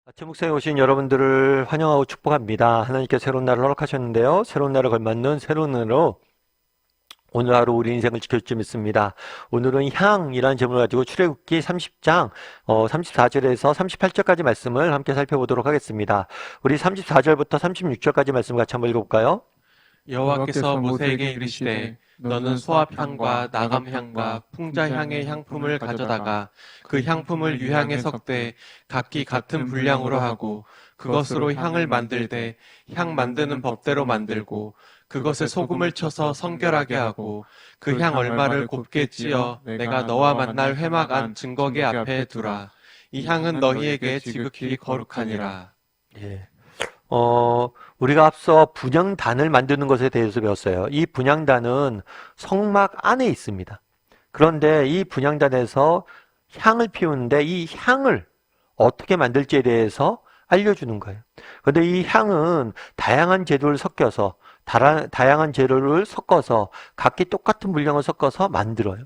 아침 묵상에 오신 여러분들을 환영하고 축복합니다. 하나님께 새로운 날을 허락하셨는데요. 새로운 날을 걸맞는 새로운 날로 오늘 하루 우리 인생을 지켜줄지 믿습니다. 오늘은 향이라는 제목을 가지고 출애굽기 30장 34절에서 38절까지 말씀을 함께 살펴보도록 하겠습니다. 우리 34절부터 36절까지 말씀 같이 한번 읽어볼까요? 여호와께서 모세에게 이르시되 너는 소합향과 나감향과 풍자향의 향품을 가져다가 그 향품을 유향에 섞되 각기 같은 분량으로 하고 그것으로 향을 만들되 향 만드는 법대로 만들고 그것에 소금을 쳐서 성결하게 하고 그 향 얼마를 곱게 찌어 내가 너와 만날 회막 안 증거계 앞에 두라. 이 향은 너희에게 지극히 거룩하니라. 예. 우리가 앞서 분향단을 만드는 것에 대해서 배웠어요. 이 분향단은 성막 안에 있습니다. 그런데 이 분향단에서 향을 피우는데 이 향을 어떻게 만들지에 대해서 알려주는 거예요. 그런데 이 향은 다양한 재료를 섞어서 각기 똑같은 분량을 섞어서 만들어요.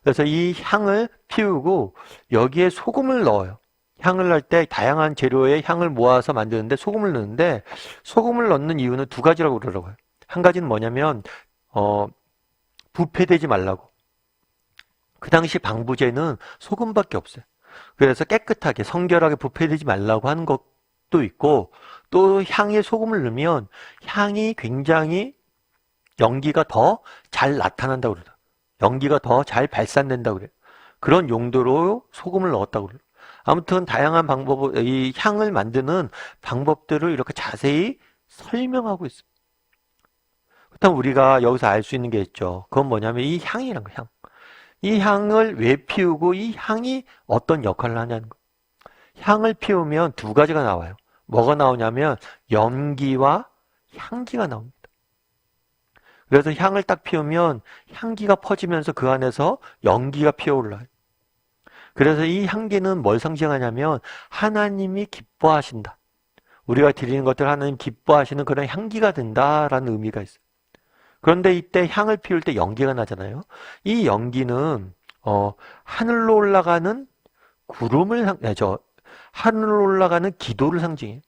그래서 이 향을 피우고 여기에 소금을 넣어요. 향을 넣을 때 다양한 재료의 향을 모아서 만드는데 소금을 넣는데 소금을 넣는 이유는 두 가지라고 그러더라고요. 한 가지는 뭐냐면 부패되지 말라고. 그 당시 방부제는 소금밖에 없어요. 그래서 깨끗하게 성결하게 부패되지 말라고 하는 것도 있고 또 향에 소금을 넣으면 향이 굉장히 연기가 더 잘 나타난다고 그래요. 연기가 더 잘 발산된다고 그래요. 그런 용도로 소금을 넣었다고 그래요. 아무튼 다양한 이 향을 만드는 방법들을 이렇게 자세히 설명하고 있습니다. 그렇다면 우리가 여기서 알 수 있는 게 있죠. 그건 뭐냐면 이 향이란 거예요. 향. 이 향을 왜 피우고 이 향이 어떤 역할을 하냐는 거예요. 향을 피우면 두 가지가 나와요. 뭐가 나오냐면 연기와 향기가 나옵니다. 그래서 향을 딱 피우면 향기가 퍼지면서 그 안에서 연기가 피어올라요. 그래서 이 향기는 뭘 상징하냐면 하나님이 기뻐하신다. 우리가 드리는 것들 하나님 기뻐하시는 그런 향기가 된다라는 의미가 있어요. 그런데 이때 향을 피울 때 연기가 나잖아요. 이 연기는 하늘로 올라가는 하늘로 올라가는 기도를 상징해요.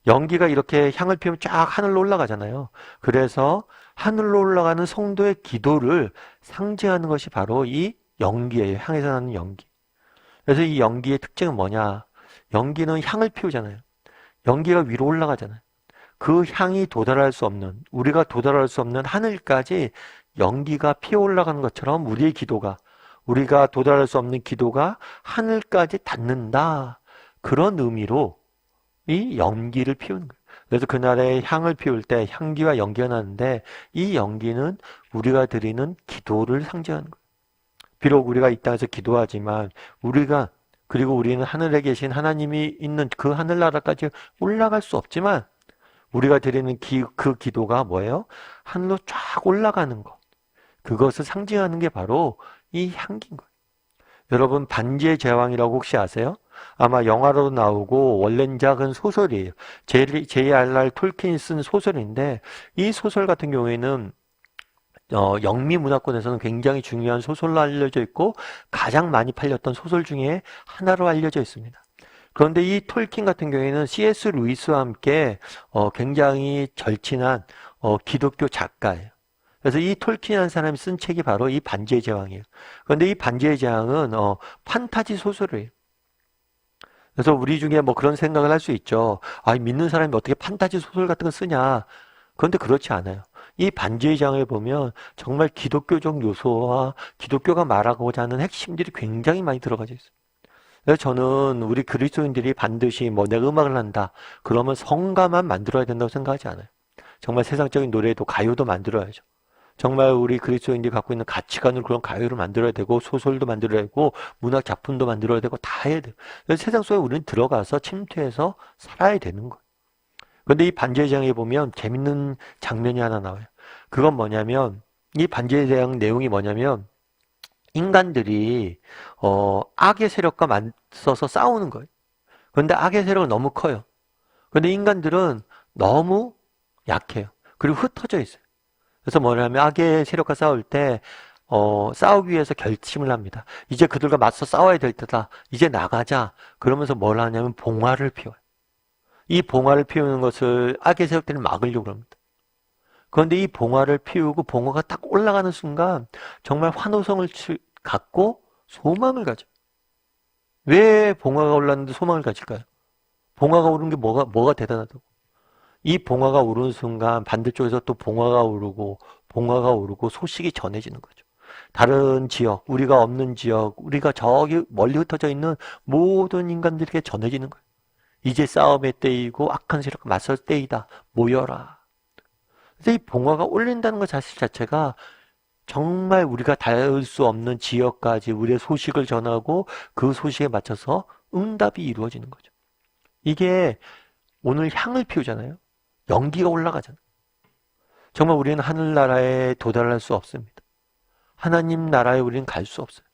연기가 이렇게 향을 피우면 쫙 하늘로 올라가잖아요. 그래서 하늘로 올라가는 성도의 기도를 상징하는 것이 바로 이 연기예요. 향에서 나는 연기. 그래서 이 연기의 특징은 뭐냐? 연기는 향을 피우잖아요. 연기가 위로 올라가잖아요. 그 향이 도달할 수 없는, 우리가 도달할 수 없는 하늘까지 연기가 피어 올라가는 것처럼 우리가 도달할 수 없는 기도가 하늘까지 닿는다. 그런 의미로 이 연기를 피우는 거예요. 그래서 그날에 향을 피울 때 향기와 연기가 나는데 이 연기는 우리가 드리는 기도를 상징하는 거예요. 비록 우리가 이 땅에서 기도하지만 우리는 하늘에 계신 하나님이 있는 그 하늘나라까지 올라갈 수 없지만 우리가 드리는 그 기도가 뭐예요? 하늘로 쫙 올라가는 것. 그것을 상징하는 게 바로 이 향기인 거예요. 여러분 반지의 제왕이라고 혹시 아세요? 아마 영화로도 나오고 원래작은 소설이에요. J.R.R. 톨킨이 쓴 소설인데 이 소설 같은 경우에는 영미 문화권에서는 굉장히 중요한 소설로 알려져 있고 가장 많이 팔렸던 소설 중에 하나로 알려져 있습니다. 그런데 이 톨킨 같은 경우에는 C.S. 루이스와 함께 굉장히 절친한 기독교 작가예요. 그래서 이 톨킨이라는 사람이 쓴 책이 바로 이 반지의 제왕이에요. 그런데 이 반지의 제왕은 판타지 소설이에요. 그래서 우리 중에 뭐 그런 생각을 할 수 있죠. 믿는 사람이 어떻게 판타지 소설 같은 거 쓰냐. 그런데 그렇지 않아요. 이 반지의 제왕에 보면 정말 기독교적 요소와 기독교가 말하고자 하는 핵심들이 굉장히 많이 들어가져 있어요. 그래서 저는 우리 그리스도인들이 반드시 내가 음악을 한다. 그러면 성가만 만들어야 된다고 생각하지 않아요. 정말 세상적인 노래도 가요도 만들어야죠. 정말 우리 그리스도인들이 갖고 있는 가치관으로 그런 가요를 만들어야 되고 소설도 만들어야 되고 문학 작품도 만들어야 되고 다 해야 돼요. 그래서 세상 속에 우리는 들어가서 침투해서 살아야 되는 거예요. 그런데 이 반지의 제왕에 보면 재밌는 장면이 하나 나와요. 그건 뭐냐면 이 반지의 제왕 내용이 뭐냐면 인간들이 악의 세력과 맞서서 싸우는 거예요. 그런데 악의 세력은 너무 커요. 그런데 인간들은 너무 약해요. 그리고 흩어져 있어요. 그래서 뭐냐면 악의 세력과 싸울 때 싸우기 위해서 결심을 합니다. 이제 그들과 맞서 싸워야 될 때다. 이제 나가자. 그러면서 뭘 하냐면 봉화를 피워요. 이 봉화를 피우는 것을 악의 세력들이 막으려고 합니다. 그런데 이 봉화를 피우고 봉화가 딱 올라가는 순간 정말 환호성을 갖고 소망을 가져. 왜 봉화가 올랐는데 소망을 가질까요? 봉화가 오르는 게 뭐가 대단하다고? 이 봉화가 오르는 순간 반대쪽에서 또 봉화가 오르고 소식이 전해지는 거죠. 다른 지역, 우리가 없는 지역, 우리가 저기 멀리 흩어져 있는 모든 인간들에게 전해지는 거예요. 이제 싸움의 때이고 악한 세력과 맞설 때이다. 모여라. 그래서 이 봉화가 올린다는 것 자체가 정말 우리가 닿을 수 없는 지역까지 우리의 소식을 전하고 그 소식에 맞춰서 응답이 이루어지는 거죠. 이게 오늘 향을 피우잖아요. 연기가 올라가잖아요. 정말 우리는 하늘나라에 도달할 수 없습니다. 하나님 나라에 우리는 갈 수 없어요.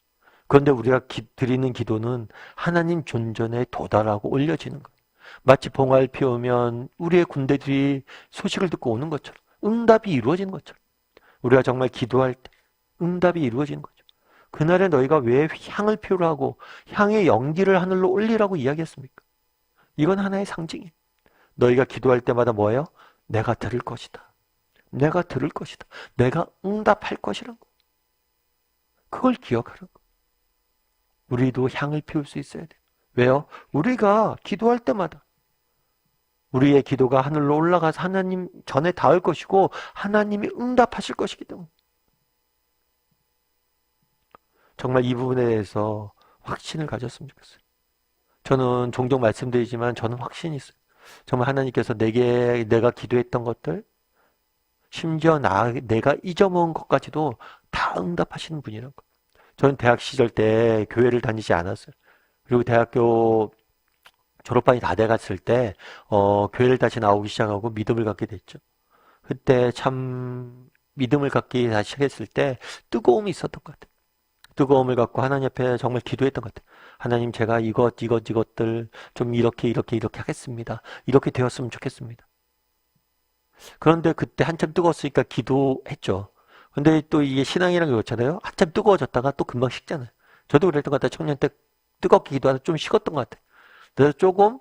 그런데 우리가 드리는 기도는 하나님 존전에 도달하고 올려지는 거예요. 마치 봉화를 피우면 우리의 군대들이 소식을 듣고 오는 것처럼 응답이 이루어지는 것처럼 우리가 정말 기도할 때 응답이 이루어지는 거죠. 그날에 너희가 왜 향을 피우라고 향의 연기를 하늘로 올리라고 이야기했습니까? 이건 하나의 상징이에요. 너희가 기도할 때마다 뭐예요? 내가 들을 것이다. 내가 들을 것이다. 내가 응답할 것이라는 거. 그걸 기억하는 거. 우리도 향을 피울 수 있어야 돼요. 왜요? 우리가 기도할 때마다 우리의 기도가 하늘로 올라가서 하나님 전에 닿을 것이고 하나님이 응답하실 것이기 때문에 정말 이 부분에 대해서 확신을 가졌으면 좋겠어요. 저는 종종 말씀드리지만 저는 확신이 있어요. 정말 하나님께서 내가 기도했던 것들 심지어 내가 잊어먹은 것까지도 다 응답하시는 분이라는 거. 저는 대학 시절 때 교회를 다니지 않았어요. 그리고 대학교 졸업반이 다 돼갔을 때 교회를 다시 나오기 시작하고 믿음을 갖게 됐죠. 그때 참 믿음을 갖기 다시 시작했을 때 뜨거움이 있었던 것 같아요. 뜨거움을 갖고 하나님 앞에 정말 기도했던 것 같아요. 하나님 제가 이것들 좀 이렇게 하겠습니다. 이렇게 되었으면 좋겠습니다. 그런데 그때 한참 뜨거웠으니까 기도했죠. 근데 또 이게 신앙이란 게 그렇잖아요. 한참 뜨거워졌다가 또 금방 식잖아요. 저도 그랬던 것 같아요. 청년 때 뜨겁게 기도하다 좀 식었던 것 같아요. 그래서 조금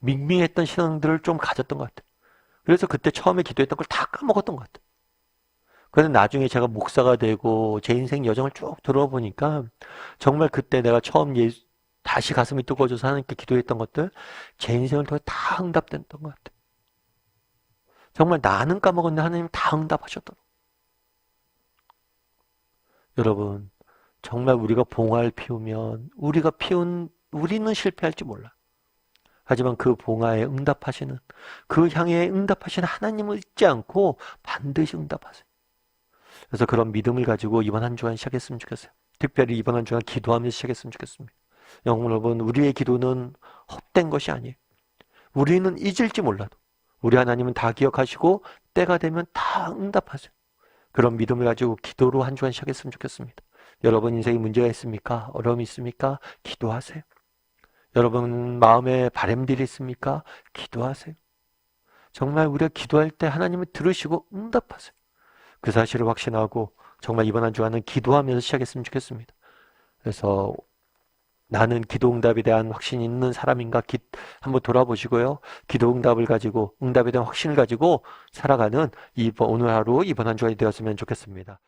밍밍했던 신앙들을 좀 가졌던 것 같아요. 그래서 그때 처음에 기도했던 걸 다 까먹었던 것 같아요. 그런데 나중에 제가 목사가 되고 제 인생 여정을 쭉 들어보니까 정말 그때 내가 처음 다시 가슴이 뜨거워져서 하나님께 기도했던 것들 제 인생을 통해 다 응답됐던 것 같아요. 정말 나는 까먹었는데 하나님 다 응답하셨더라고요. 여러분 정말 우리가 봉화를 피우면 우리는 실패할지 몰라. 하지만 그 봉화에 응답하시는 그 향에 응답하시는 하나님을 잊지 않고 반드시 응답하세요. 그래서 그런 믿음을 가지고 이번 한 주간 시작했으면 좋겠어요. 특별히 이번 한 주간 기도하면서 시작했으면 좋겠습니다. 여러분 우리의 기도는 헛된 것이 아니에요. 우리는 잊을지 몰라도 우리 하나님은 다 기억하시고 때가 되면 다 응답하세요. 그런 믿음을 가지고 기도로 한 주간 시작했으면 좋겠습니다. 여러분 인생에 문제가 있습니까? 어려움이 있습니까? 기도하세요. 여러분 마음에 바람들이 있습니까? 기도하세요. 정말 우리가 기도할 때 하나님을 들으시고 응답하세요. 그 사실을 확신하고 정말 이번 한 주간은 기도하면서 시작했으면 좋겠습니다. 그래서 나는 기도 응답에 대한 확신이 있는 사람인가 한번 돌아보시고요. 기도 응답을 가지고 응답에 대한 확신을 가지고 살아가는 오늘 하루 이번 한 주간이 되었으면 좋겠습니다.